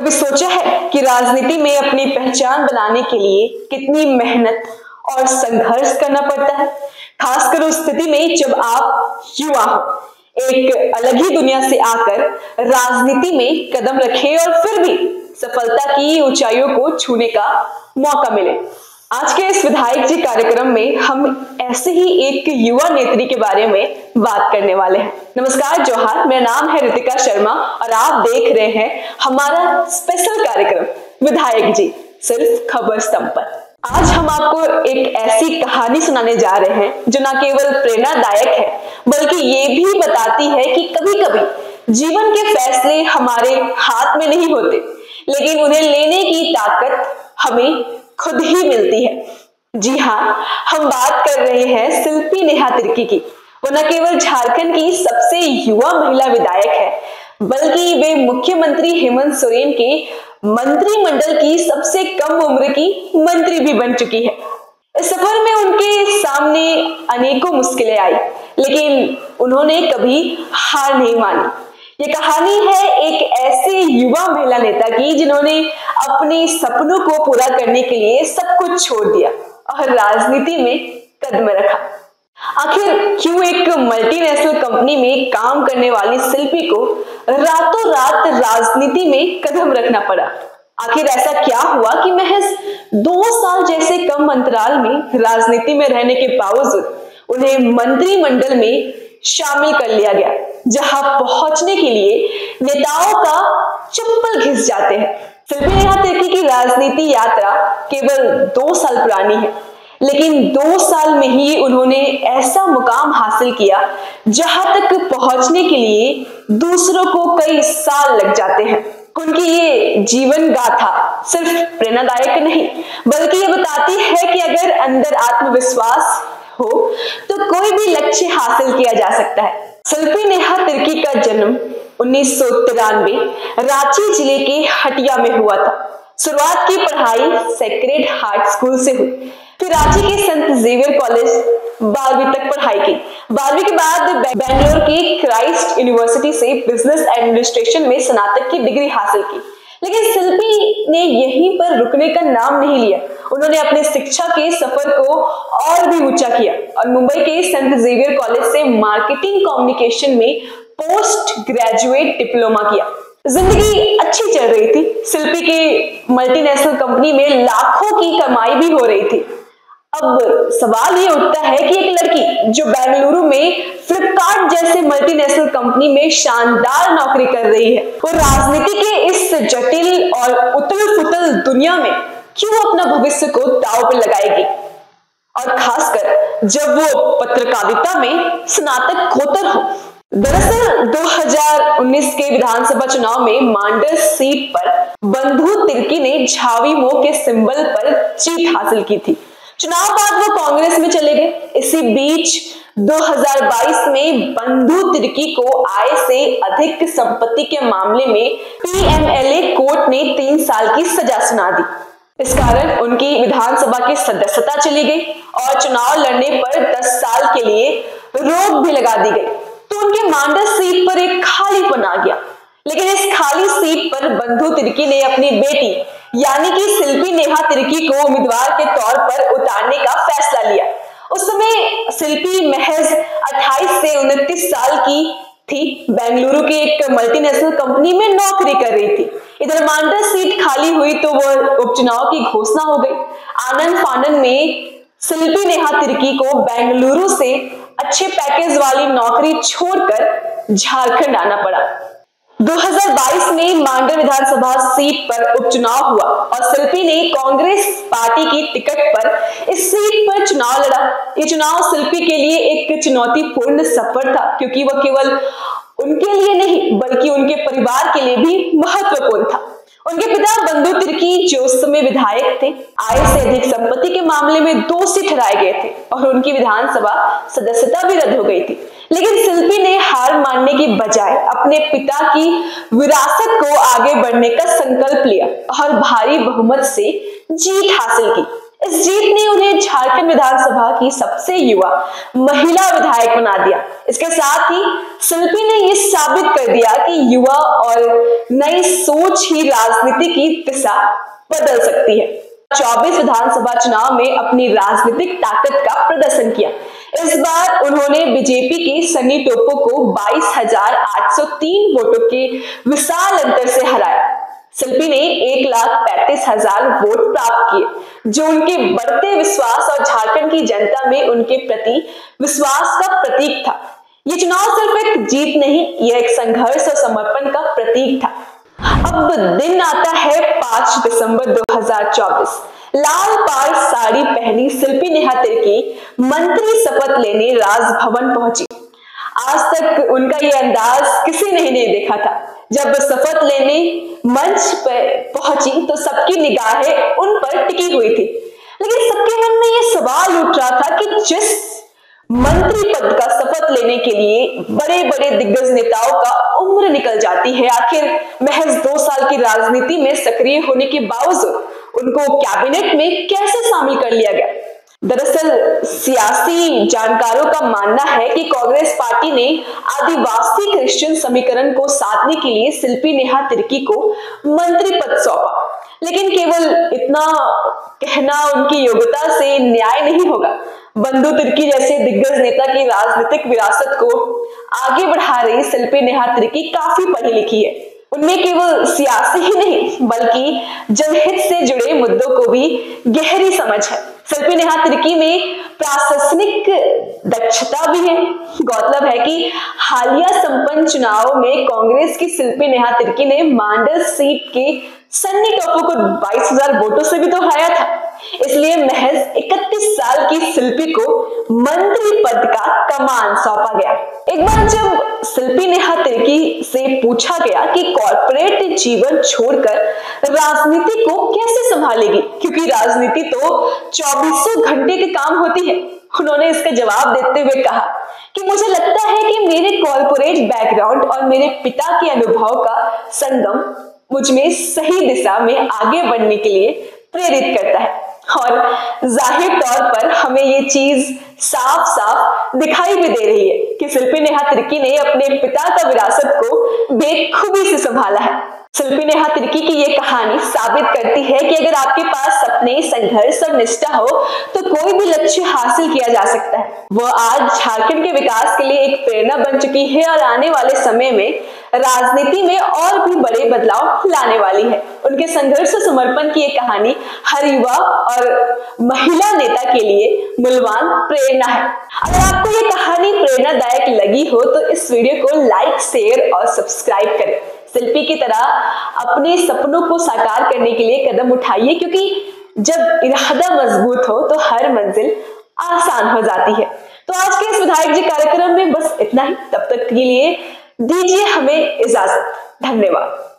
कभी सोचा है कि राजनीति में अपनी पहचान बनाने के लिए कितनी मेहनत और संघर्ष करना पड़ता है, खासकर उस स्थिति में जब आप युवा हो, एक अलग ही दुनिया से आकर राजनीति में कदम रखे और फिर भी सफलता की ऊंचाइयों को छूने का मौका मिले। आज के इस विधायक जी कार्यक्रम में हम ऐसे ही एक युवा नेत्री के बारे में बात करने वाले हैं। नमस्कार जोहार, मेरा नाम है रितिका शर्मा और आप देख रहे हैं हमारा स्पेशल कार्यक्रम विधायक जी सिर्फ खबर स्तंभ पर। आज हम आपको एक ऐसी कहानी सुनाने जा रहे हैं जो न केवल प्रेरणादायक है बल्कि ये भी बताती है कि कभी कभी जीवन के फैसले हमारे हाथ में नहीं होते, लेकिन उन्हें लेने की ताकत हमें खुद ही मिलती है। जी हाँ, हम बात कर रहे हैं शिल्पी नेहा तिर्की की। वो न केवल झारखंड की सबसे युवा महिला विधायक है बल्कि वे मुख्यमंत्री हेमंत सोरेन के मंत्रिमंडल की सबसे कम उम्र की मंत्री भी बन चुकी है। इस सफर में उनके सामने अनेकों मुश्किलें आई, लेकिन उन्होंने कभी हार नहीं मानी। ये कहानी है एक ऐसे युवा महिला नेता की जिन्होंने अपने सपनों को पूरा करने के लिए सब कुछ छोड़ दिया और राजनीति में कदम रखा। आखिर क्यों एक मल्टीनेशनल कंपनी में काम करने वाली शिल्पी को रातों रात राजनीति में कदम रखना पड़ा? आखिर ऐसा क्या हुआ कि महज 2 साल जैसे कम अंतराल में राजनीति में रहने के बावजूद उन्हें मंत्रिमंडल में शामिल कर लिया गया, जहां पहुंचने के लिए नेताओं का चप्पल घिस जाते हैं। शिल्पी नेहा तिर्की की राजनीति यात्रा केवल 2 साल पुरानी है, लेकिन 2 साल में ही उन्होंने ऐसा मुकाम हासिल किया जहां तक पहुंचने के लिए दूसरों को कई साल लग जाते हैं। उनकी ये जीवन गाथा सिर्फ प्रेरणादायक नहीं बल्कि ये बताती है कि अगर अंदर आत्मविश्वास हो तो कोई भी लक्ष्य हासिल किया जा सकता है। शिल्पी नेहा तिर्की का जन्म 1993 रांची जिले के हटिया में हुआ था। शुरुआत की पढ़ाई सेक्रेड हार्ट स्कूल से हुई, फिर रांची के संत जेवियर कॉलेज 12वीं तक पढ़ाई की। 12वीं के बाद बेंगलोर की क्राइस्ट यूनिवर्सिटी से बिजनेस एडमिनिस्ट्रेशन में स्नातक की डिग्री हासिल की। लेकिन शिल्पी ने यहीं पर रुकने का नाम नहीं लिया। उन्होंने अपने शिक्षा के सफर को और भी ऊंचा किया और मुंबई के संत जेवियर कॉलेज से मार्केटिंग कम्युनिकेशन में पोस्ट ग्रेजुएट डिप्लोमा किया। जिंदगी अच्छी चल रही थी। शिल्पी के मल्टीनेशनल कंपनी में लाखों की कमाई भी हो रही थी। अब सवाल ये उठता है कि एक लड़की जो बेंगलुरु में फ्लिपकार्ट जैसे मल्टीनेशनल कंपनी में शानदार नौकरी कर रही है, वो राजनीति के इस जटिल और उथल-पुथल दुनिया में क्यों अपना भविष्य को दांव पर लगाएगी, और खासकर जब वो पत्रकारिता में स्नातकोत्तर हो। दरअसल 2019 के विधानसभा चुनाव में मांडर सीट पर बंधु तिर्की ने झावी मोह के सिंबल पर जीत हासिल की थी। चुनाव बाद वो कांग्रेस में चले गए। इसी बीच 2022 में बंधु तिर्की को आय से अधिक संपत्ति के मामले में PMLA कोर्ट ने 3 साल की सजा सुना दी। इस कारण उनकी विधानसभा की सदस्यता चली गई और चुनाव लड़ने पर 10 साल के लिए रोक भी लगा दी गई। तो उनके मांडर सीट पर एक खालीपन आ गया। लेकिन इस खाली सीट पर बंधु तिर्की ने अपनी बेटी यानी कि शिल्पी नेहा तिर्की को उम्मीदवार के तौर पर उतारने का फैसला लिया। उस समय शिल्पी महज 28 से 29 साल की थी। बेंगलुरु की एक मल्टीनेशनल कंपनी में नौकरी कर रही थी। इधर मांडर सीट खाली हुई तो वो उपचुनाव की घोषणा हो गई। आनंद फानन में शिल्पी नेहा तिर्की को बेंगलुरु से अच्छे पैकेज वाली नौकरी छोड़कर झारखंड आना पड़ा। 2022 में मांडर विधानसभा सीट पर उपचुनाव हुआ और शिल्पी ने कांग्रेस पार्टी की टिकट पर इस सीट पर चुनाव लड़ा। ये चुनाव शिल्पी के लिए एक चुनौतीपूर्ण सफर था, क्योंकि वह केवल उनके लिए नहीं बल्कि उनके परिवार के लिए भी महत्वपूर्ण था। उनके पिता बंधु तिर्की जो उस समय विधायक थे, आय से अधिक संपत्ति के मामले में दोषी ठहराए गए थे और उनकी विधानसभा सदस्यता भी रद्द हो गई थी। लेकिन शिल्पी ने हार मानने की बजाय अपने पिता की विरासत को आगे बढ़ने का संकल्प लिया और भारी बहुमत से जीत हासिल की। इस जीत ने उन्हें झारखंड विधानसभा की सबसे युवा महिला विधायक बना दिया। इसके साथ ही शिल्पी ने यह साबित कर दिया कि युवा और नई सोच ही राजनीति की दिशा बदल सकती है। 24 विधानसभा चुनाव में अपनी राजनीतिक ताकत का प्रदर्शन किया। इस बार उन्होंने बीजेपी के सनी टोपो को 22,803 वोटों के विशाल अंतर से हराया। शिल्पी ने 1,35,000 वोट प्राप्त किए, जो उनके बढ़ते विश्वास और झारखंड की जनता में उनके प्रति विश्वास का प्रतीक था। ये चुनाव सिर्फ एक जीत नहीं, यह एक संघर्ष और समर्पण का प्रतीक था। अब दिन आता है 5 दिसंबर 2024। लाल पाड़ साड़ी पहनी शिल्पी नेहा तिर्की मंत्री शपथ लेने राजभवन पहुंची। आज तक उनका ये अंदाज किसी ने नहीं देखा था। जब शपथ लेने मंच पर पहुंची तो सबकी निगाहें उन पर टिकी हुई थी, लेकिन सबके मन में ये सवाल उठ रहा था कि जिस मंत्री पद का शपथ लेने के लिए बड़े बड़े दिग्गज नेताओं का उम्र निकल जाती है, आखिर महज 2 साल की राजनीति में सक्रिय होने के बावजूद उनको कैबिनेट में कैसे शामिल कर लिया गया। दरअसल सियासी जानकारों का मानना है कि कांग्रेस पार्टी ने आदिवासी क्रिश्चियन समीकरण को साधने के लिए शिल्पी नेहा तिर्की को मंत्री पद सौंपा, लेकिन केवल इतना कहना उनकी योग्यता से न्याय नहीं होगा। बंधु तिर्की जैसे दिग्गज नेता की राजनीतिक विरासत को आगे बढ़ा रही शिल्पी नेहा तिर्की काफी पढ़ी लिखी है। उनमें केवल सियासी ही नहीं बल्कि जनहित से जुड़े मुद्दों को भी गहरी समझ है। शिल्पी नेहा तिर्की में प्रशासनिक दक्षता भी है। गौरतलब है कि हालिया संपन्न चुनाव में कांग्रेस की शिल्पी नेहा तिर्की ने मांडर सीट के सन्नी टोपो को 22,000 वोटों से भी तो हराया था। इसलिए महज 31 साल की शिल्पी को मंत्री पद का कमान सौंपा गया। एक बार जब शिल्पी नेहा तिर्की से पूछा गया कि कॉर्पोरेट जीवन छोड़कर राजनीति को कैसे संभालेगी, क्योंकि राजनीति तो 24 घंटे के काम होती है, उन्होंने इसका जवाब देते हुए कहा कि मुझे लगता है कि मेरे कॉर्पोरेट बैकग्राउंड और मेरे पिता के अनुभव का संगम मुझ में सही दिशा में आगे बढ़ने के लिए प्रेरित करता है। और जाहिर तौर पर हमें ये चीज साफ साफ दिखाई भी दे रही है कि शिल्पी नेहा तिर्की ने अपने पिता का विरासत को बेखूबी से संभाला है। शिल्पी नेहा तिर्की की ये कहानी साबित करती है कि अगर आपके पास सपने, संघर्ष और निष्ठा हो तो कोई भी लक्ष्य हासिल किया जा सकता है। वह आज झारखंड के विकास के लिए एक प्रेरणा बन चुकी है और आने वाले समय में राजनीति में और भी बड़े बदलाव लाने वाली है। उनके संघर्ष और समर्पण की ये कहानी हर युवा और महिला नेता के लिए मूल्यवान प्रेरणा है। अगर आपको ये कहानी प्रेरणादायक लगी हो तो इस वीडियो को लाइक, शेयर और सब्सक्राइब करें। शिल्पी की तरह अपने सपनों को साकार करने के लिए कदम उठाइए, क्योंकि जब इरादा मजबूत हो तो हर मंजिल आसान हो जाती है। तो आज के इस विधायक जी कार्यक्रम में बस इतना ही। तब तक के लिए दीजिए हमें इजाजत। धन्यवाद।